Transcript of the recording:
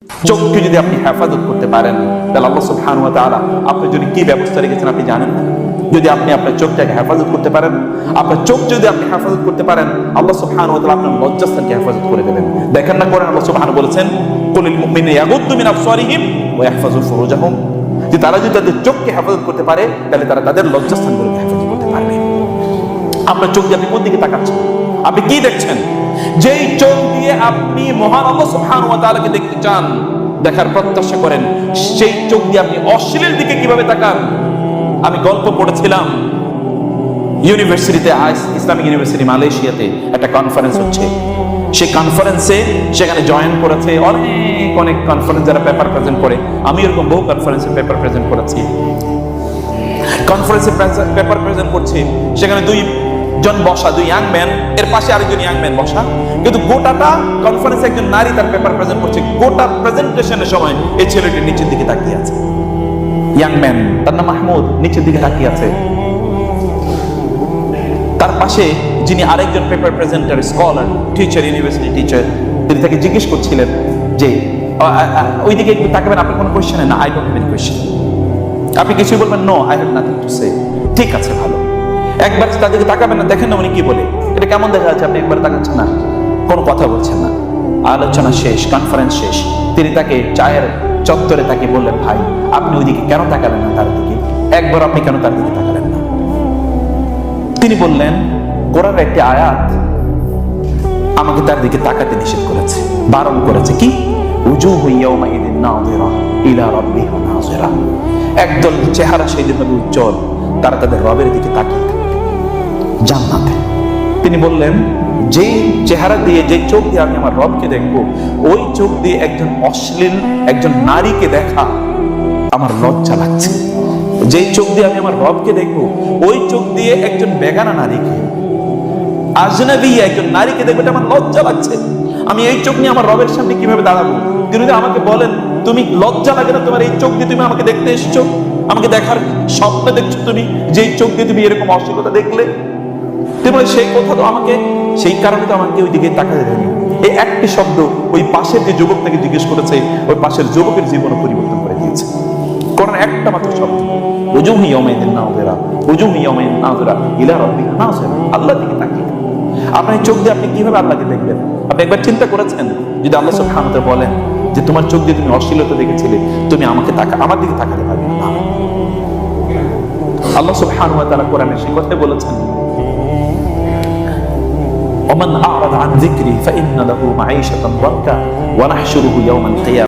চোখকে যদি আপনি হেফাজত করতে পারেন তাহলে আল্লাহ সুবহানাহু ওয়া তাআলা আপনার জন্য কি ব্যবস্থা রেখেছেন আপনি জানেন না? যদি আপনি আপনার চোখটাকে হেফাজত করতে পারেন, আপনার চোখ যদি আপনি হেফাজত করতে পারেন, আল্লাহ সুবহানাহু ওয়া তাআলা আপনার লজ্জাস্থানকে হেফাজত করে দেবেন। দেখেন না করেন আল্লাহ সুবহানাহু বলেছেন কুলিল মুমিনিনা ইয়াগুদ্দু মিন আবসারিহিম ওয়া ইয়াহফাযু ফুরুজাহুম, যে তারা যদি তাদের চোখকে হেফাজত করতে পারে তাহলে তারা তাদের লজ্জাস্থানগুলোকে হেফাজত করতে পারবে। আপনার চোখ দিয়ে আপনি কোন দিকে তাকাচ্ছেন? আপনি কি দেখছেন? যেই চোখ দিয়ে আপনি মহান আল্লাহ সুবহানাহু ওয়া তাআলাকে দেখতে চান, দেখার প্রত্যাশা করেন, সেই চোখ দিয়ে আপনি অশ্লীল দিকে কিভাবে তাকান? আমি গল্প পড়েছিলাম ইউনিভার্সিটিতে, ইসলামিক ইউনিভার্সিটি মালয়েশিয়াতে একটা কনফারেন্স হচ্ছে। সেই কনফারেন্সে সেখানে জয়েন করেছে অনেক অনেক কনফারেন্স যারা পেপার প্রেজেন্ট করে। আমি এরকম বহু কনফারেন্সে পেপার প্রেজেন্ট করেছি। কনফারেন্সে পেপার প্রেজেন্ট করছি, সেখানে দুইজন বসা, দুই ইয়াং ম্যান, এর পাশে আরেকজন ইয়াং ম্যান বসা, কিন্তু গোটাটা কনফারেন্সে একজন নারী তার পেপার প্রেজেন্ট করছে। গোটা প্রেজেন্টেশনের সময় এই ছেলেটি নিচের দিকে তাকিয়ে আছে। ইয়াং ম্যান, তার নাম মাহমুদ, নিচের দিকে তাকিয়ে আছে। তার পাশে যিনি আরেকজন paper presenter, scholar, teacher, university teacher, তিনি তাকে জিজ্ঞেস করছিলেন যে ওইদিকে একটু তাকাবেন, আপনার কোনো কোয়েশ্চেন? না, I don't have any question. আপনি কিছুই বলবেন? No, I have nothing to say. ঠিক আছে, ভালো। একবার তাদেরকে তাকাবেন না, দেখেন না উনি কি বলে। এটা কেমন দেখা যাচ্ছে? আপনি একবার তাকাচ্ছেন না, কোনো কথা বলছেন না। আলোচনা শেষ, কনফারেন্স শেষ, তিনি তাকে চায়ের চত্বরে তাকে বললেন, ভাই আপনি ওইদিকে কেন তাকালেন না তার দিকে? একবার আপনি কেন তার দিকে তাকালেন না? তিনি বললেন, কোরআনের একটি আয়াত আমাকে তার দিকে তাকাতে নিষেধ করেছে, বারণ করেছে। কি? উজুহু ইয়াওমাইযিন নাযিরা ইলা রাব্বিহা নাযিরা। একদল চেহারা সেই দিন হবে উজ্জ্বল, তারা তাদের রবের দিকে তাকিয়ে থাকবে জান্নাতে। তিনি বললেন, যেই চেহারা দিয়ে, যে চোখ দিয়ে আমি আমার রবকে দেখবো, ওই চোখ দিয়ে একজন অশ্লীল একজন নারীকে দেখা আমার লজ্জা লাগছে। যেই চোখ দিয়ে আমি আমার রবকে দেখবো, ওই চোখ দিয়ে একজন বেগানা নারীকে, আজনবী একজন নারীকে দেখবো, এটা আমার লজ্জা লাগছে। আমি এই চোখ নিয়ে আমার রবের সামনে কিভাবে দাঁড়াবো? তিনি যদি আমাকে বলেন, তুমি লজ্জা লাগে না তোমার এই চোখ দিয়ে তুমি আমাকে দেখতে এসেছো, আমাকে দেখার স্বপ্ন দেখছো তুমি, যেই চোখ দিয়ে তুমি এরকম অশ্লীলতা দেখলে? তুমি সেই কথা তো আমাকে, সেই কারণে তো আমাকে ওই দিকে তাকাতে দেয়নি। এই একটি শব্দ ওই পাশের যে যুবক তাকে জিজ্ঞেস করেছে, ওই পাশের যুবকের জীবন পরিবর্তন করে দিয়েছে। কোরআন একটা মাত্র শব্দ, উজুহু ইয়াওমাইযিন নাযিরা, উজুহু ইয়াওমাইযিন নাযিরা ইলা রাব্বিহা নাযিরা। আল্লাহর দিকে তাকিয়ে। আপনার চোখ দিয়ে আপনি কিভাবে আল্লাহকে দেখবেন? আপনি একবার চিন্তা করেছেন, যদি আল্লাহ সুবহানাহু ওয়া তাআলা বলেন যে তোমার চোখ দিয়ে তুমি অশ্লীলতা দেখেছিলে, তুমি আমাকে আমার দিকে তাকাতে পারবে না? আল্লাহ সুবহানাহু ওয়া তাআলা কোরআনে সেই কথা বলেছেন, ওমান আ'রাদা আন যিকরি ফাইন্না লাহু মাঈশাতান দানকা ওয়া নাহশুরুহু ইয়াওমাল কিয়ামাহ।